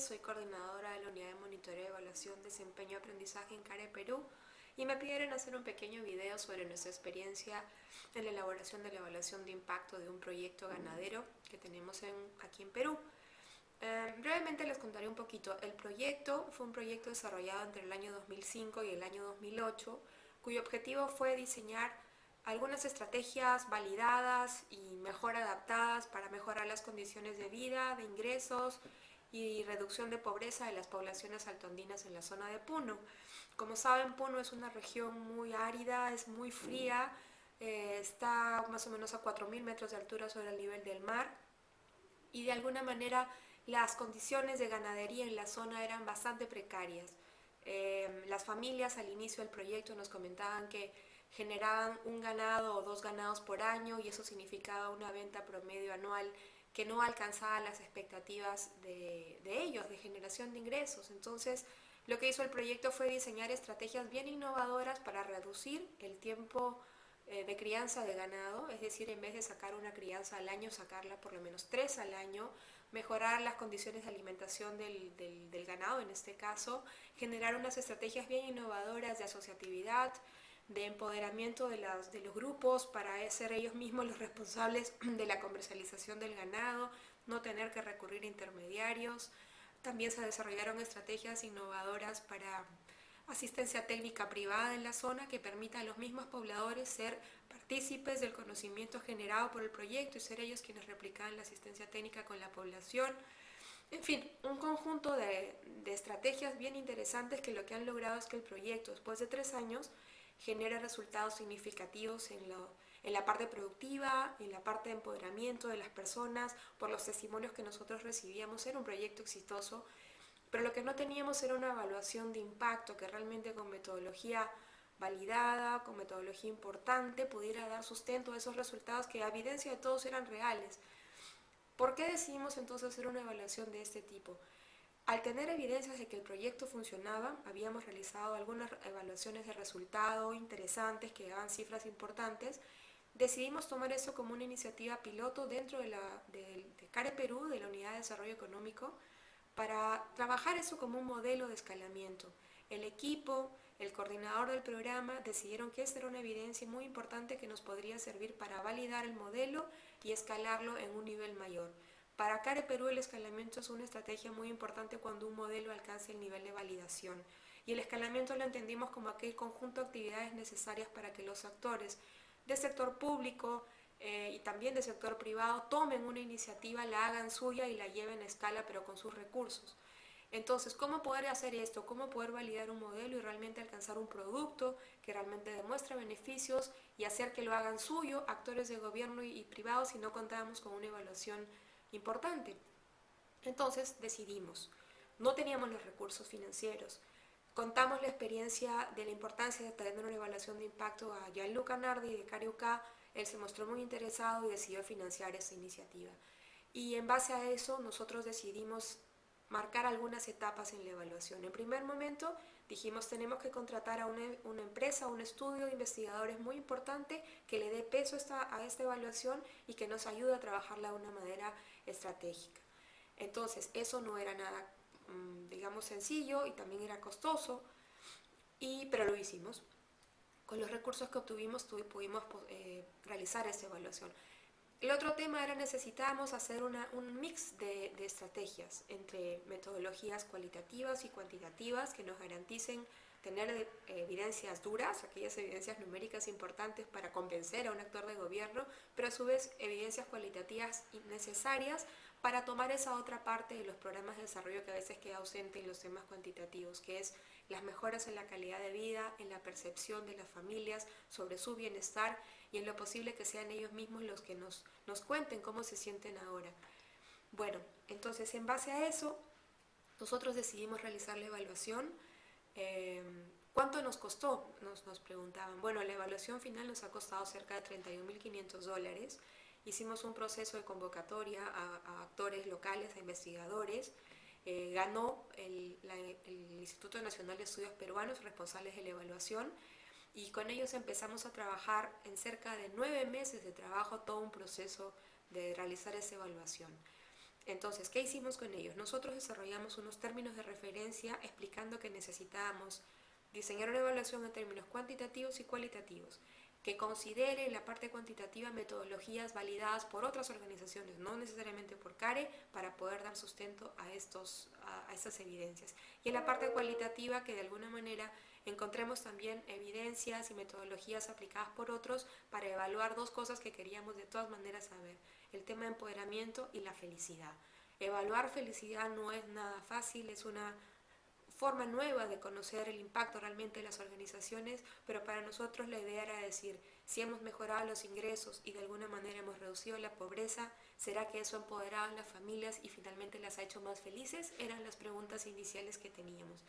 González, soy coordinadora de la Unidad de Monitoreo, Evaluación, Desempeño y Aprendizaje en CARE Perú y me pidieron hacer un pequeño video sobre nuestra experiencia en la elaboración de la evaluación de impacto de un proyecto ganadero que tenemos aquí en Perú. Brevemente les contaré un poquito. El proyecto fue un proyecto desarrollado entre el año 2005 y el año 2008, cuyo objetivo fue diseñar algunas estrategias validadas y mejor adaptadas para mejorar las condiciones de vida, de ingresos y reducción de pobreza de las poblaciones altoandinas en la zona de Puno. Como saben, Puno es una región muy árida, es muy fría, está más o menos a 4.000 metros de altura sobre el nivel del mar y de alguna manera las condiciones de ganadería en la zona eran bastante precarias. Las familias al inicio del proyecto nos comentaban que generaban un ganado o dos ganados por año y eso significaba una venta promedio anual que no alcanzaba las expectativas de ellos, de generación de ingresos. Entonces, lo que hizo el proyecto fue diseñar estrategias bien innovadoras para reducir el tiempo de crianza de ganado, es decir, en vez de sacar una crianza al año, sacarla por lo menos 3 al año, mejorar las condiciones de alimentación del ganado, en este caso, generar unas estrategias bien innovadoras de asociatividad, de empoderamiento de los grupos para ser ellos mismos los responsables de la comercialización del ganado, no tener que recurrir a intermediarios. También se desarrollaron estrategias innovadoras para asistencia técnica privada en la zona que permita a los mismos pobladores ser partícipes del conocimiento generado por el proyecto y ser ellos quienes replicaban la asistencia técnica con la población. En fin, un conjunto de estrategias bien interesantes que lo que han logrado es que el proyecto, después de 3 años, genera resultados significativos en la parte productiva, en la parte de empoderamiento de las personas. Por los testimonios que nosotros recibíamos, era un proyecto exitoso, pero lo que no teníamos era una evaluación de impacto que realmente con metodología validada, con metodología importante, pudiera dar sustento a esos resultados que a evidencia de todos eran reales. ¿Por qué decidimos entonces hacer una evaluación de este tipo? Al tener evidencias de que el proyecto funcionaba, habíamos realizado algunas evaluaciones de resultado interesantes que daban cifras importantes, decidimos tomar eso como una iniciativa piloto dentro de CARE Perú, de la Unidad de Desarrollo Económico, para trabajar eso como un modelo de escalamiento. El equipo, el coordinador del programa decidieron que esta era una evidencia muy importante que nos podría servir para validar el modelo y escalarlo en un nivel mayor. Para CARE Perú el escalamiento es una estrategia muy importante cuando un modelo alcanza el nivel de validación. Y el escalamiento lo entendimos como aquel conjunto de actividades necesarias para que los actores del sector público y también del sector privado tomen una iniciativa, la hagan suya y la lleven a escala pero con sus recursos. Entonces, ¿cómo poder hacer esto? ¿Cómo poder validar un modelo y realmente alcanzar un producto que realmente demuestre beneficios y hacer que lo hagan suyo actores de gobierno y privados si no contábamos con una evaluación importante? Entonces decidimos, no teníamos los recursos financieros, contamos la experiencia de la importancia de tener una evaluación de impacto a Gianluca Nardi de Cariuca. Él se mostró muy interesado y decidió financiar esa iniciativa. Y en base a eso nosotros decidimos marcar algunas etapas en la evaluación. En primer momento dijimos tenemos que contratar a una empresa, un estudio de investigadores muy importante que le dé peso a esta evaluación y que nos ayude a trabajarla de una manera estratégica. Entonces eso no era nada, digamos, sencillo y también era costoso, pero lo hicimos. Con los recursos que obtuvimos pudimos realizar esta evaluación. El otro tema era necesitábamos hacer un mix de estrategias entre metodologías cualitativas y cuantitativas que nos garanticen tener evidencias duras, aquellas evidencias numéricas importantes para convencer a un actor de gobierno, pero a su vez evidencias cualitativas necesarias para tomar esa otra parte de los programas de desarrollo que a veces queda ausente en los temas cuantitativos, que es las mejoras en la calidad de vida, en la percepción de las familias sobre su bienestar y en lo posible que sean ellos mismos los que nos cuenten cómo se sienten ahora. Bueno, entonces en base a eso, nosotros decidimos realizar la evaluación. ¿Cuánto nos costó? Nos preguntaban. Bueno, la evaluación final nos ha costado cerca de $31.500. Hicimos un proceso de convocatoria a actores locales, a investigadores. Ganó el Instituto Nacional de Estudios Peruanos, responsables de la evaluación, y con ellos empezamos a trabajar en cerca de 9 meses de trabajo, todo un proceso de realizar esa evaluación. Entonces, ¿qué hicimos con ellos? Nosotros desarrollamos unos términos de referencia explicando que necesitábamos diseñar una evaluación en términos cuantitativos y cualitativos, que considere en la parte cuantitativa metodologías validadas por otras organizaciones, no necesariamente por CARE, para poder dar sustento a estas evidencias. Y en la parte cualitativa, que de alguna manera encontremos también evidencias y metodologías aplicadas por otros para evaluar dos cosas que queríamos de todas maneras saber: el tema de empoderamiento y la felicidad. Evaluar felicidad no es nada fácil, es una forma nueva de conocer el impacto realmente de las organizaciones, pero para nosotros la idea era decir, si hemos mejorado los ingresos y de alguna manera hemos reducido la pobreza, ¿será que eso ha empoderado a las familias y finalmente las ha hecho más felices? Eran las preguntas iniciales que teníamos.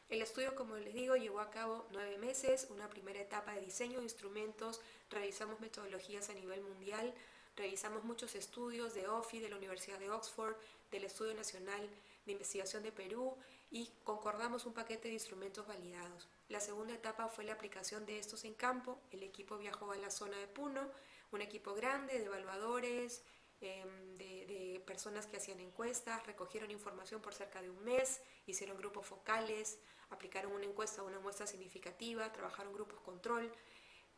El estudio, como les digo, llevó a cabo 9 meses, una primera etapa de diseño de instrumentos, revisamos metodologías a nivel mundial, revisamos muchos estudios de OFI, de la Universidad de Oxford, del Estudio Nacional de Investigación de Perú, y concordamos un paquete de instrumentos validados. La segunda etapa fue la aplicación de estos en campo. El equipo viajó a la zona de Puno, un equipo grande de evaluadores, de personas que hacían encuestas, recogieron información por cerca de un mes, hicieron grupos focales, aplicaron una encuesta a una muestra significativa, trabajaron grupos control,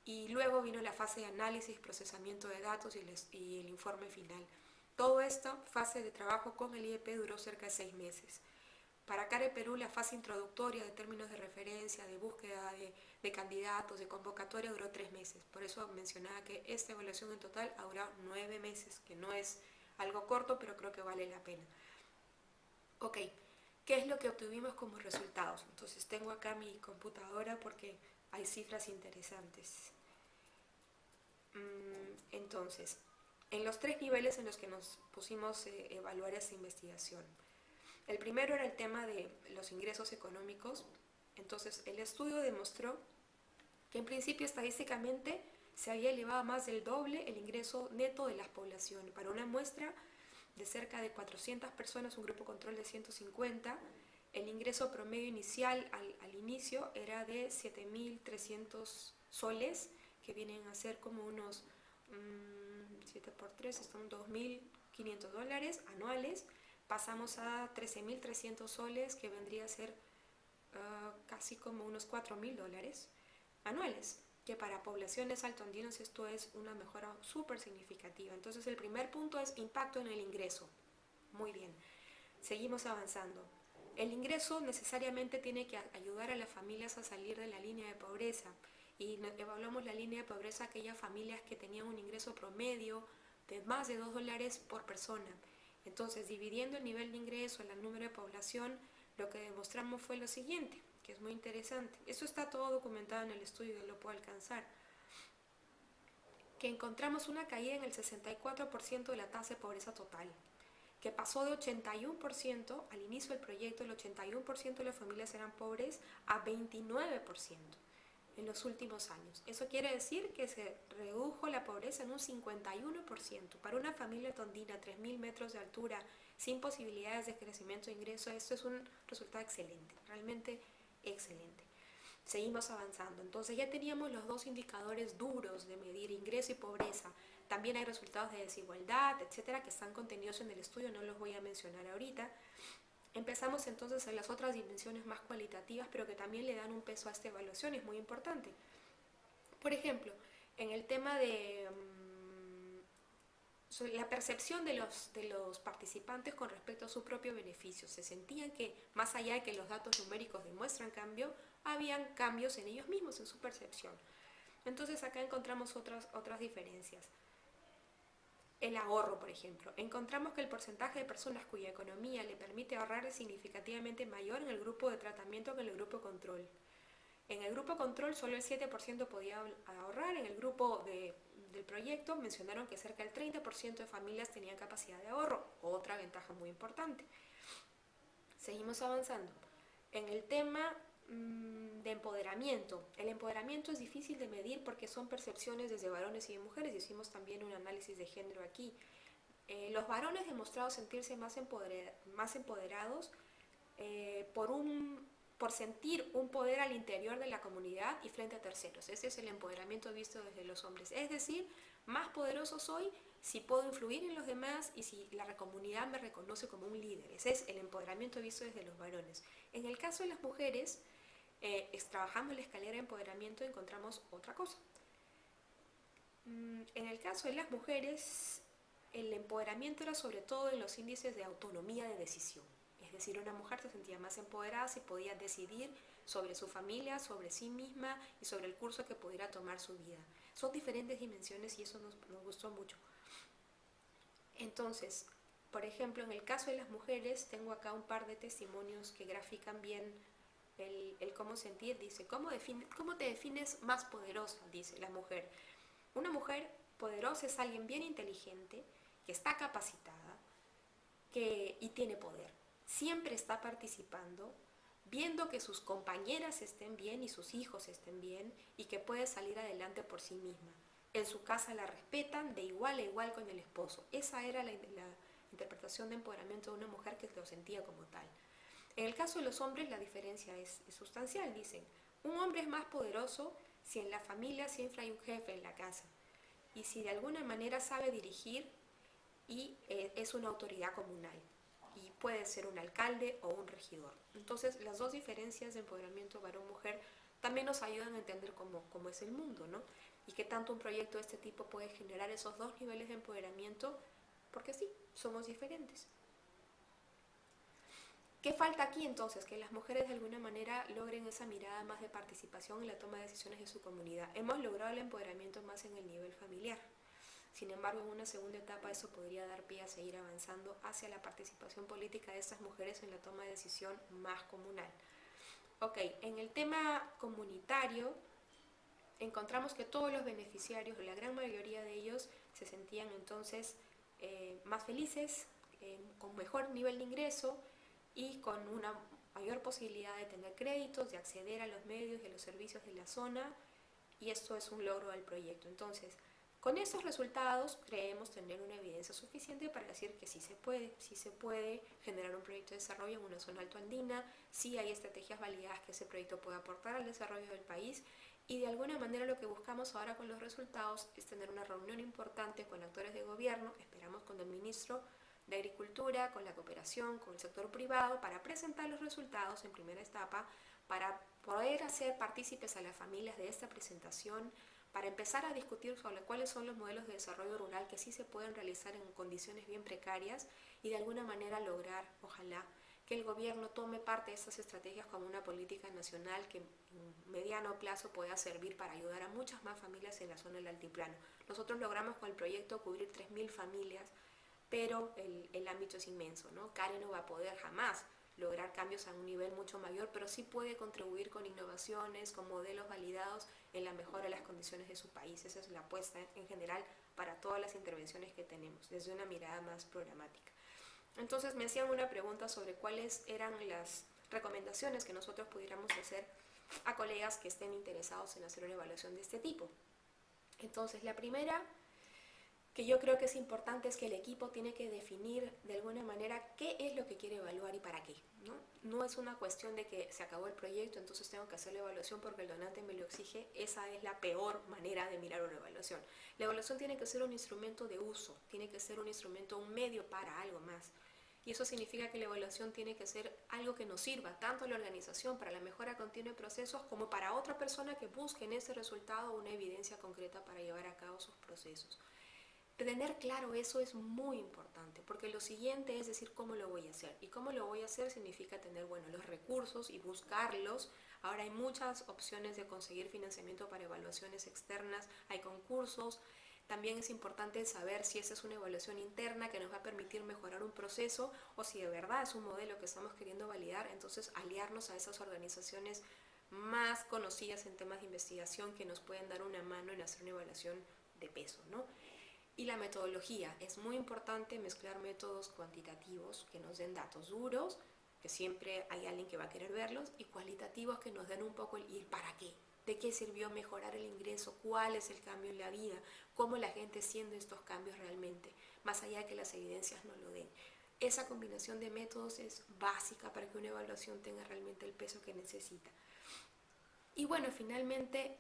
y luego vino la fase de análisis, procesamiento de datos y el informe final. Todo esto, fase de trabajo con el IEP, duró cerca de 6 meses. Para CARE Perú, la fase introductoria de términos de referencia, de búsqueda de candidatos, de convocatoria, duró 3 meses. Por eso mencionaba que esta evaluación en total ha durado 9 meses, que no es algo corto, pero creo que vale la pena. Ok, ¿qué es lo que obtuvimos como resultados? Entonces tengo acá mi computadora porque hay cifras interesantes. Entonces, en los 3 niveles en los que nos pusimos a evaluar esta investigación. El primero era el tema de los ingresos económicos. Entonces, el estudio demostró que en principio estadísticamente se había elevado a más del doble el ingreso neto de las poblaciones. Para una muestra de cerca de 400 personas, un grupo control de 150, el ingreso promedio inicial al inicio era de 7.300 soles, que vienen a ser como unos 7 por 3, son $2.500 anuales. Pasamos a 13.300 soles, que vendría a ser casi como unos $4.000 anuales, que para poblaciones altoandinas esto es una mejora súper significativa. Entonces el primer punto es impacto en el ingreso. Muy bien, seguimos avanzando. El ingreso necesariamente tiene que ayudar a las familias a salir de la línea de pobreza, y evaluamos la línea de pobreza a aquellas familias que tenían un ingreso promedio de más de $2 por persona. Entonces, dividiendo el nivel de ingreso en el número de población, lo que demostramos fue lo siguiente, que es muy interesante. Eso está todo documentado en el estudio y lo puedo alcanzar. Que encontramos una caída en el 64% de la tasa de pobreza total, que pasó de 81% al inicio del proyecto, el 81% de las familias eran pobres, a 29% en los últimos años. Eso quiere decir que se redujo la pobreza en un 51%. Para una familia tondina, 3.000 metros de altura, sin posibilidades de crecimiento de ingreso, esto es un resultado excelente, realmente excelente. Seguimos avanzando. Entonces ya teníamos los dos indicadores duros de medir ingreso y pobreza. También hay resultados de desigualdad, etcétera, que están contenidos en el estudio, no los voy a mencionar ahorita. Empezamos entonces en las otras dimensiones más cualitativas, pero que también le dan un peso a esta evaluación, es muy importante. Por ejemplo, en el tema de la percepción de los participantes con respecto a su propio beneficio. Se sentían que, más allá de que los datos numéricos demuestran cambio, habían cambios en ellos mismos, en su percepción. Entonces acá encontramos otras diferencias. El ahorro, por ejemplo. Encontramos que el porcentaje de personas cuya economía le permite ahorrar es significativamente mayor en el grupo de tratamiento que en el grupo control. En el grupo control solo el 7% podía ahorrar. En el grupo del proyecto mencionaron que cerca del 30% de familias tenían capacidad de ahorro, otra ventaja muy importante. Seguimos avanzando. En el tema de empoderamiento. El empoderamiento es difícil de medir porque son percepciones desde varones y de mujeres. Hicimos también un análisis de género aquí. Los varones demostraron sentirse más empoderados por por sentir un poder al interior de la comunidad y frente a terceros. Ese es el empoderamiento visto desde los hombres. Es decir, más poderoso soy si puedo influir en los demás y si la comunidad me reconoce como un líder. Ese es el empoderamiento visto desde los varones. En el caso de las mujeres, trabajando la escalera de empoderamiento, encontramos otra cosa. En el caso de las mujeres, el empoderamiento era sobre todo en los índices de autonomía de decisión. Es decir, una mujer se sentía más empoderada si podía decidir sobre su familia, sobre sí misma y sobre el curso que pudiera tomar su vida. Son diferentes dimensiones y eso nos gustó mucho. Entonces, por ejemplo, en el caso de las mujeres, tengo acá un par de testimonios que grafican bien el cómo sentir. Dice, ¿cómo te defines más poderosa? Dice la mujer. Una mujer poderosa es alguien bien inteligente, que está capacitada y tiene poder. Siempre está participando, viendo que sus compañeras estén bien y sus hijos estén bien y que puede salir adelante por sí misma. En su casa la respetan de igual a igual con el esposo. Esa era la interpretación de empoderamiento de una mujer que lo sentía como tal. En el caso de los hombres la diferencia es sustancial. Dicen, un hombre es más poderoso si en la familia siempre hay un jefe en la casa y si de alguna manera sabe dirigir y es una autoridad comunal y puede ser un alcalde o un regidor. Entonces las dos diferencias de empoderamiento varón-mujer también nos ayudan a entender cómo es el mundo, ¿no? Y que tanto un proyecto de este tipo puede generar esos dos niveles de empoderamiento, porque sí, somos diferentes. ¿Qué falta aquí entonces? Que las mujeres de alguna manera logren esa mirada más de participación en la toma de decisiones de su comunidad. Hemos logrado el empoderamiento más en el nivel familiar. Sin embargo, en una segunda etapa eso podría dar pie a seguir avanzando hacia la participación política de estas mujeres en la toma de decisión más comunal. Ok, en el tema comunitario encontramos que todos los beneficiarios, la gran mayoría de ellos, se sentían entonces más felices, con mejor nivel de ingreso y con una mayor posibilidad de tener créditos, de acceder a los medios y a los servicios de la zona, y esto es un logro del proyecto. Entonces, con estos resultados creemos tener una evidencia suficiente para decir que sí se puede generar un proyecto de desarrollo en una zona altoandina, sí hay estrategias validadas que ese proyecto puede aportar al desarrollo del país, y de alguna manera lo que buscamos ahora con los resultados es tener una reunión importante con actores de gobierno, esperamos con el ministro de Agricultura, con la cooperación, con el sector privado, para presentar los resultados en primera etapa, para poder hacer partícipes a las familias de esta presentación, para empezar a discutir sobre cuáles son los modelos de desarrollo rural que sí se pueden realizar en condiciones bien precarias y de alguna manera lograr, ojalá, que el gobierno tome parte de estas estrategias como una política nacional que en mediano plazo pueda servir para ayudar a muchas más familias en la zona del altiplano. Nosotros logramos con el proyecto cubrir 3.000 familias, pero el ámbito es inmenso, ¿no? CARE no va a poder jamás lograr cambios a un nivel mucho mayor, pero sí puede contribuir con innovaciones, con modelos validados en la mejora de las condiciones de su país. Esa es la apuesta en general para todas las intervenciones que tenemos, desde una mirada más programática. Entonces me hacían una pregunta sobre cuáles eran las recomendaciones que nosotros pudiéramos hacer a colegas que estén interesados en hacer una evaluación de este tipo. Entonces la primera que yo creo que es importante es que el equipo tiene que definir de alguna manera qué es lo que quiere evaluar y para qué, ¿no? No es una cuestión de que se acabó el proyecto, entonces tengo que hacer la evaluación porque el donante me lo exige. Esa es la peor manera de mirar una evaluación. La evaluación tiene que ser un instrumento de uso, tiene que ser un instrumento, un medio para algo más. Y eso significa que la evaluación tiene que ser algo que nos sirva tanto a la organización para la mejora continua de procesos como para otra persona que busque en ese resultado una evidencia concreta para llevar a cabo sus procesos. Tener claro eso es muy importante, porque lo siguiente es decir cómo lo voy a hacer. Y cómo lo voy a hacer significa tener, los recursos y buscarlos. Ahora hay muchas opciones de conseguir financiamiento para evaluaciones externas, hay concursos. También es importante saber si esa es una evaluación interna que nos va a permitir mejorar un proceso o si de verdad es un modelo que estamos queriendo validar. Entonces, aliarnos a esas organizaciones más conocidas en temas de investigación que nos pueden dar una mano en hacer una evaluación de peso, ¿no? Y la metodología, es muy importante mezclar métodos cuantitativos que nos den datos duros, que siempre hay alguien que va a querer verlos, y cualitativos que nos den un poco el ir para qué, de qué sirvió mejorar el ingreso, cuál es el cambio en la vida, cómo la gente siente estos cambios realmente, más allá de que las evidencias no lo den. esa combinación de métodos es básica para que una evaluación tenga realmente el peso que necesita. Y bueno, finalmente,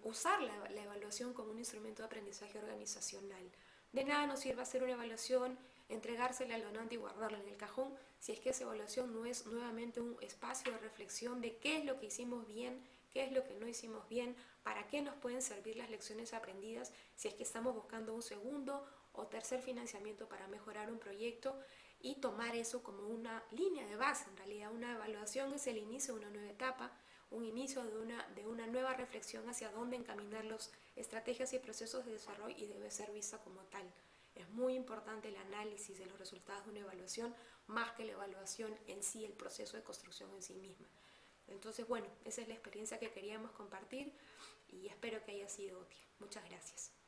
usar la evaluación como un instrumento de aprendizaje organizacional. De nada nos sirve hacer una evaluación, entregársela al donante y guardarla en el cajón si es que esa evaluación no es nuevamente un espacio de reflexión de qué es lo que hicimos bien, qué es lo que no hicimos bien, para qué nos pueden servir las lecciones aprendidas si es que estamos buscando un segundo o tercer financiamiento para mejorar un proyecto, y tomar eso como una línea de base. En realidad, una evaluación es el inicio de una nueva etapa, un inicio de una nueva reflexión hacia dónde encaminar las estrategias y procesos de desarrollo, y debe ser vista como tal. Es muy importante el análisis de los resultados de una evaluación, más que la evaluación en sí, el proceso de construcción en sí misma. Entonces, bueno, esa es la experiencia que queríamos compartir y espero que haya sido útil. Muchas gracias.